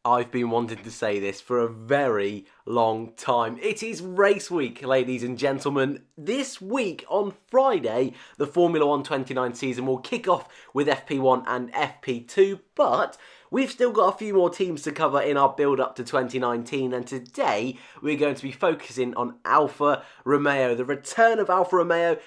I've been wanting to say this for a very long time. It is race week, ladies and gentlemen. This week on Friday, the Formula 1 29 season will kick off with FP1 and FP2, but we've still got a few more teams to cover in our build up to 2019, and today we're going to be focusing on Alfa Romeo, the return of Alfa Romeo.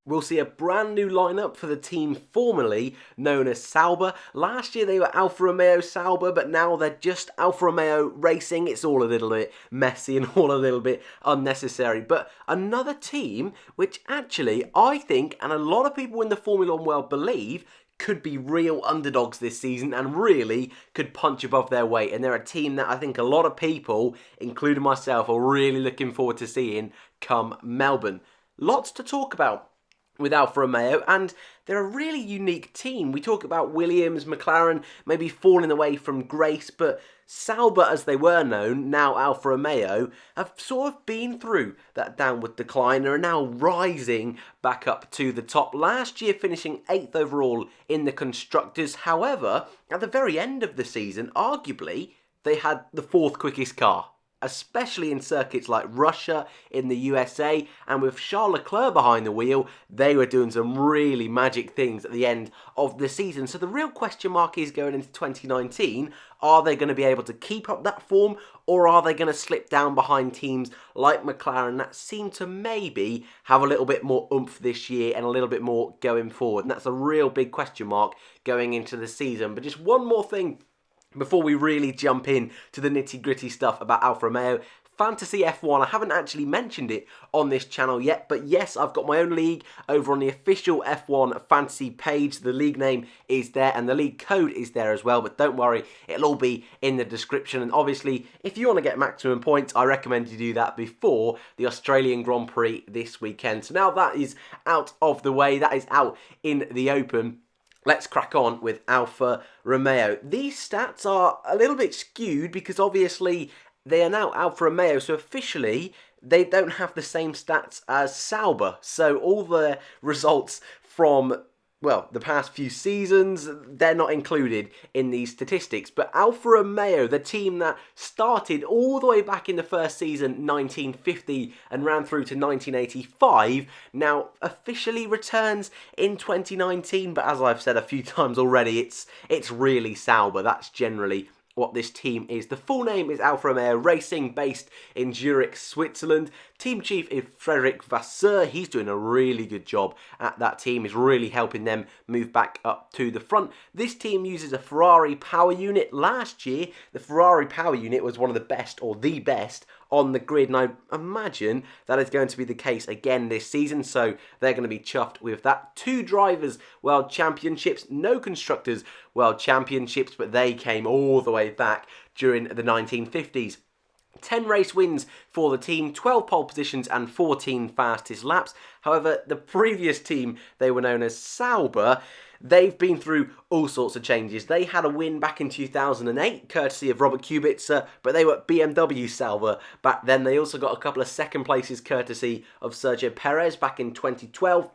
We'll see a brand new lineup for the team formerly known as Sauber. Last year they were Alfa Romeo Sauber, but now they're just Alfa Romeo Racing. It's all a little bit messy and all a little bit unnecessary. But another team which actually I think, and a lot of people in the Formula 1 world believe, could be real underdogs this season and really could punch above their weight. And they're a team that I think a lot of people, including myself, are really looking forward to seeing come Melbourne. Lots to talk about with Alfa Romeo, and they're a really unique team. We talk about Williams, McLaren maybe falling away from grace, but Sauber, as they were known, now Alfa Romeo, have sort of been through that downward decline and are now rising back up to the top. Last year finishing 8th overall in the Constructors. However, at the very end of the season, arguably, they had the 4th quickest car, especially in circuits like Russia, in the USA, and with Charles Leclerc behind the wheel, they were doing some really magic things at the end of the season. So the real question mark is going into 2019, are they going to be able to keep up that form, or are they going to slip down behind teams like McLaren that seem to maybe have a little bit more oomph this year and a little bit more going forward? And that's a real big question mark going into the season. But just one more thing before we really jump in to the nitty-gritty stuff about Alfa Romeo. Fantasy F1, I haven't actually mentioned it on this channel yet, but yes, I've got my own league over on the official F1 fantasy page. The league name is there and the league code is there as well, but don't worry, it'll all be in the description. And obviously, if you want to get maximum points, I recommend you do that before the Australian Grand Prix this weekend. So now that is out of the way, that is out in the open. Let's crack on with Alfa Romeo. These stats are a little bit skewed because obviously they are now Alfa Romeo, so officially they don't have the same stats as Sauber. So all the results from, well, the past few seasons, they're not included in these statistics. But Alfa Romeo, the team that started all the way back in the first season, 1950, and ran through to 1985, now officially returns in 2019. But as I've said a few times already, it's really Sauber. That's generally what this team is. The full name is Alfa Romeo Racing, based in Zurich, Switzerland. Team chief is Frederick Vasseur. He's doing a really good job at that team. He's really helping them move back up to the front. This team uses a Ferrari power unit. Last year, the Ferrari power unit was one of the best, or the best, on the grid, and I imagine that is going to be the case again this season, so they're going to be chuffed with that. 2 drivers world championships, no constructors world championships, but they came all the way back during the 1950s. 10 race wins for the team, 12 pole positions and 14 fastest laps. However, the previous team, they were known as Sauber, they've been through all sorts of changes. They had a win back in 2008, courtesy of Robert Kubica, but they were BMW Sauber back then. They also got a couple of second places courtesy of Sergio Perez back in 2012.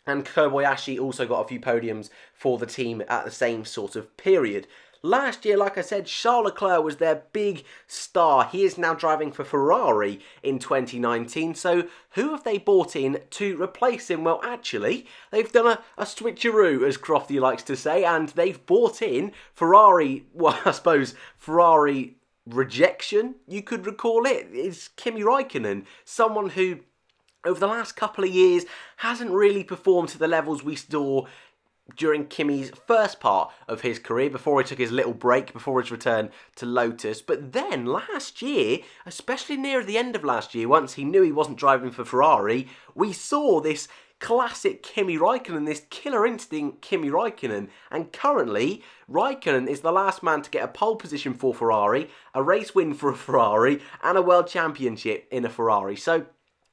And Kobayashi also got a few podiums for the team at the same sort of period. Last year, like I said, Charles Leclerc was their big star. He is now driving for Ferrari in 2019. So who have they bought in to replace him? Well, actually, they've done a switcheroo, as Crofty likes to say, and they've bought in Ferrari, well, I suppose, Ferrari rejection, you could recall it. It's Kimi Raikkonen, someone who over the last couple of years hasn't really performed to the levels we saw during Kimi's first part of his career, before he took his little break, before his return to Lotus. But then last year, especially near the end of last year, once he knew he wasn't driving for Ferrari, we saw this classic Kimi Raikkonen, this killer instinct Kimi Raikkonen. And currently, Raikkonen is the last man to get a pole position for Ferrari, a race win for a Ferrari, and a world championship in a Ferrari. So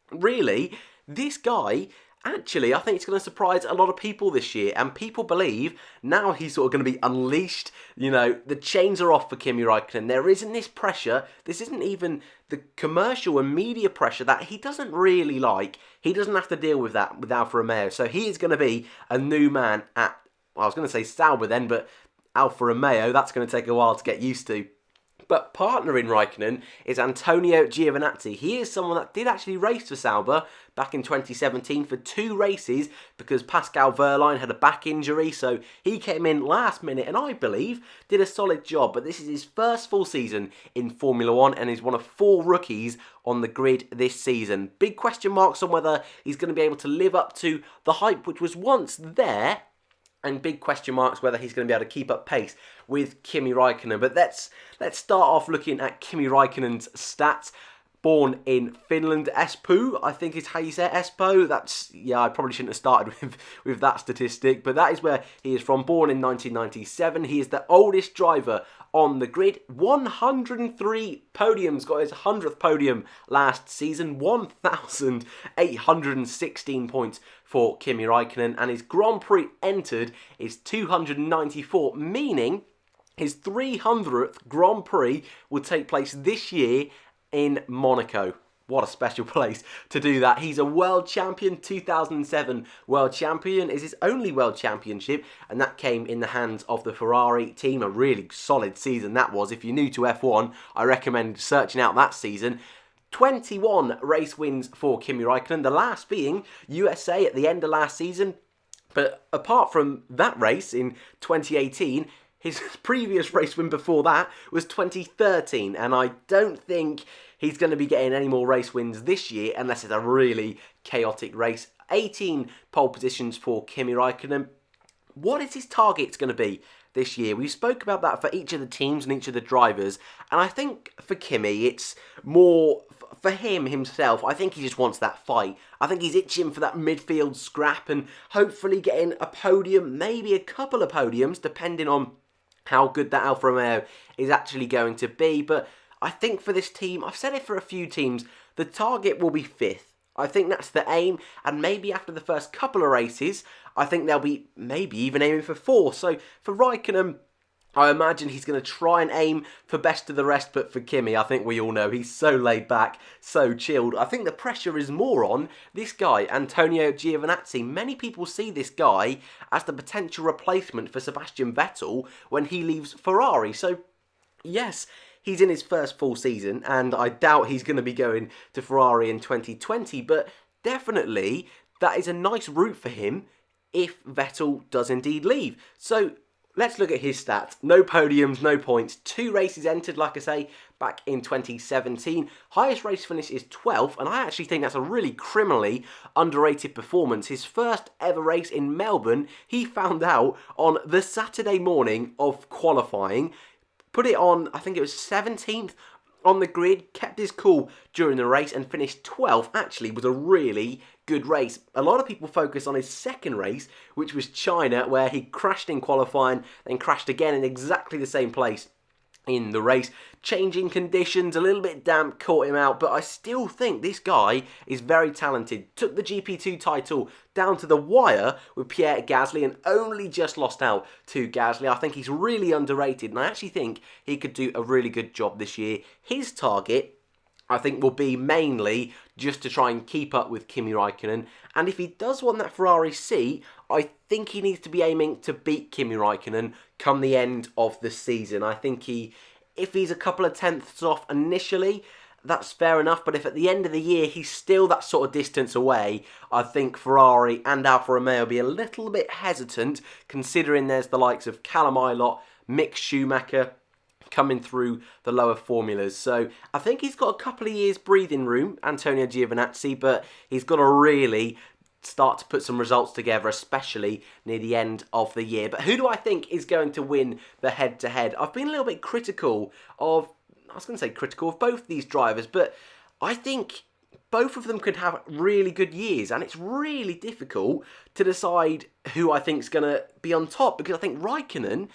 really, this guy, actually, I think it's going to surprise a lot of people this year, and people believe now he's sort of going to be unleashed. You know, the chains are off for Kimi Raikkonen. There isn't this pressure. This isn't even the commercial and media pressure that he doesn't really like. He doesn't have to deal with that with Alfa Romeo. So he is going to be a new man at, well, I was going to say Sauber then, but Alfa Romeo, that's going to take a while to get used to. But partnering Raikkonen is Antonio Giovinazzi. He is someone that did actually race for Sauber back in 2017 for 2 races because Pascal Wehrlein had a back injury, so he came in last minute and I believe did a solid job. But this is his first full season in Formula 1 and is one of 4 rookies on the grid this season. Big question marks on whether he's going to be able to live up to the hype which was once there, and big question marks whether he's going to be able to keep up pace with Kimi Raikkonen. But let's start off looking at Kimi Raikkonen's stats. Born in Finland, Espoo, I think is how you say it, Espoo. That's, yeah, I probably shouldn't have started with that statistic, but that is where he is from. Born in 1997. He is the oldest driver on the grid. 103 podiums, got his 100th podium last season. 1,816 points for Kimi Raikkonen, and his Grand Prix entered is 294, meaning his 300th Grand Prix will take place this year in Monaco. What a special place to do that. He's a world champion, 2007 world champion, is his only world championship, and that came in the hands of the Ferrari team. A really solid season that was. If you're new to F1, I recommend searching out that season. 21 race wins for Kimi Raikkonen, the last being USA at the end of last season. But apart from that race in 2018, his previous race win before that was 2013, and I don't think he's going to be getting any more race wins this year unless it's a really chaotic race. 18 pole positions for Kimi Raikkonen. What is his target going to be this year? We spoke about that for each of the teams and each of the drivers, and I think for Kimi it's more for him himself. I think he just wants that fight. I think he's itching for that midfield scrap and hopefully getting a podium, maybe a couple of podiums, depending on how good that Alfa Romeo is actually going to be. But I think for this team, I've said it for a few teams, the target will be 5th. I think that's the aim, and maybe after the first couple of races, I think they'll be maybe even aiming for 4th. So for Raikkonen, I imagine he's going to try and aim for best of the rest, but for Kimi, I think we all know he's so laid back, so chilled. I think the pressure is more on this guy, Antonio Giovinazzi. Many people see this guy as the potential replacement for Sebastian Vettel when he leaves Ferrari. So, yes, he's in his first full season, and I doubt he's going to be going to Ferrari in 2020, but definitely that is a nice route for him if Vettel does indeed leave. So, let's look at his stats. No podiums, no points. 2 races entered, like I say, back in 2017. Highest race finish is 12th, and I actually think that's a really criminally underrated performance. His first ever race in Melbourne, he found out on the Saturday morning of qualifying. Put it on, I think it was 17th on the grid, kept his cool during the race and finished 12th. Actually was a really good race. A lot of people focus on his second race, which was China, where he crashed in qualifying, then crashed again in exactly the same place in the race. Changing conditions, a little bit damp, caught him out, but I still think this guy is very talented. Took the GP2 title down to the wire with Pierre Gasly and only just lost out to Gasly. I think he's really underrated, and I actually think he could do a really good job this year. His target, I think, will be mainly just to try and keep up with Kimi Raikkonen. And if he does want that Ferrari seat, I think he needs to be aiming to beat Kimi Raikkonen come the end of the season. I think if he's a couple of tenths off initially, that's fair enough. But if at the end of the year he's still that sort of distance away, I think Ferrari and Alfa Romeo will be a little bit hesitant, considering there's the likes of Callum Ilott, Mick Schumacher coming through the lower formulas. So I think he's got a couple of years breathing room, Antonio Giovinazzi, but he's got to really start to put some results together, especially near the end of the year. But who do I think is going to win the head-to-head? I've been a little bit critical of both these drivers, but I think both of them could have really good years, and it's really difficult to decide who I think is going to be on top, because I think Raikkonen,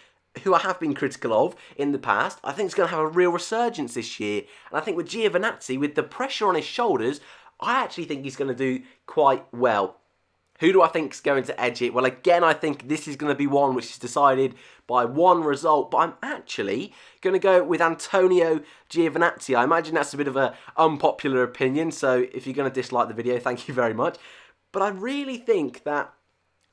who I have been critical of in the past, I think is going to have a real resurgence this year. And I think with Giovinazzi, with the pressure on his shoulders, I actually think he's going to do quite well. Who do I think is going to edge it? Well, again, I think this is going to be one which is decided by one result, but I'm actually going to go with Antonio Giovinazzi. I imagine that's a bit of an unpopular opinion, so if you're going to dislike the video, thank you very much. But I really think that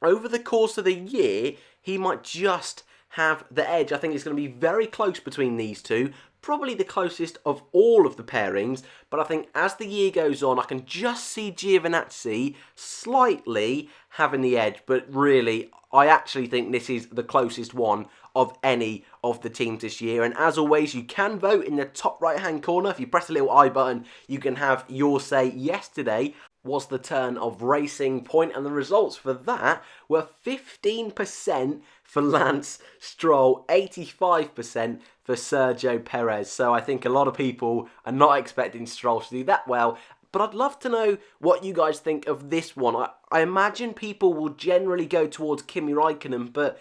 over the course of the year, he might just have the edge. I think it's going to be very close between these two. probably the closest of all of the pairings, but I think as the year goes on, I can just see Giovinazzi slightly having the edge, but really, I actually think this is the closest one of any of the teams this year. And as always, you can vote in the top right hand corner. If you press the little I button, you can have your say. Yesterday was the turn of Racing Point, and the results for that were 15% for Lance Stroll, 85% for Sergio Perez. So I think a lot of people are not expecting Stroll to do that well. But I'd love to know what you guys think of this one. I imagine people will generally go towards Kimi Raikkonen, but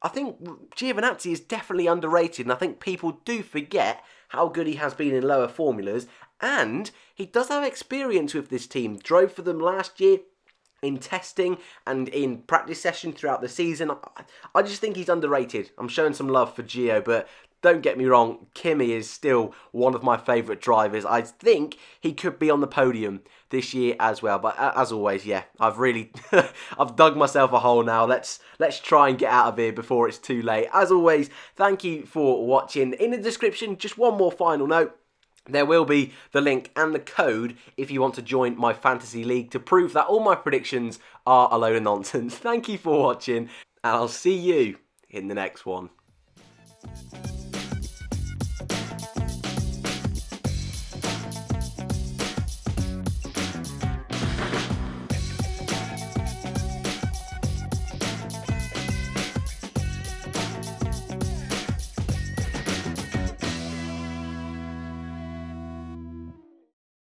I think Giovinazzi is definitely underrated, and I think people do forget how good he has been in lower formulas, and he does have experience with this team. Drove for them last year in testing and in practice session throughout the season. I just think he's underrated. I'm showing some love for Gio, but don't get me wrong, Kimi is still one of my favourite drivers. I think he could be on the podium this year as well. But as always, yeah, I've really I've dug myself a hole now. Let's try and get out of here before it's too late. As always, thank you for watching. In the description, just one more final note. There will be the link and the code if you want to join my fantasy league to prove that all my predictions are a load of nonsense. Thank you for watching, and I'll see you in the next one.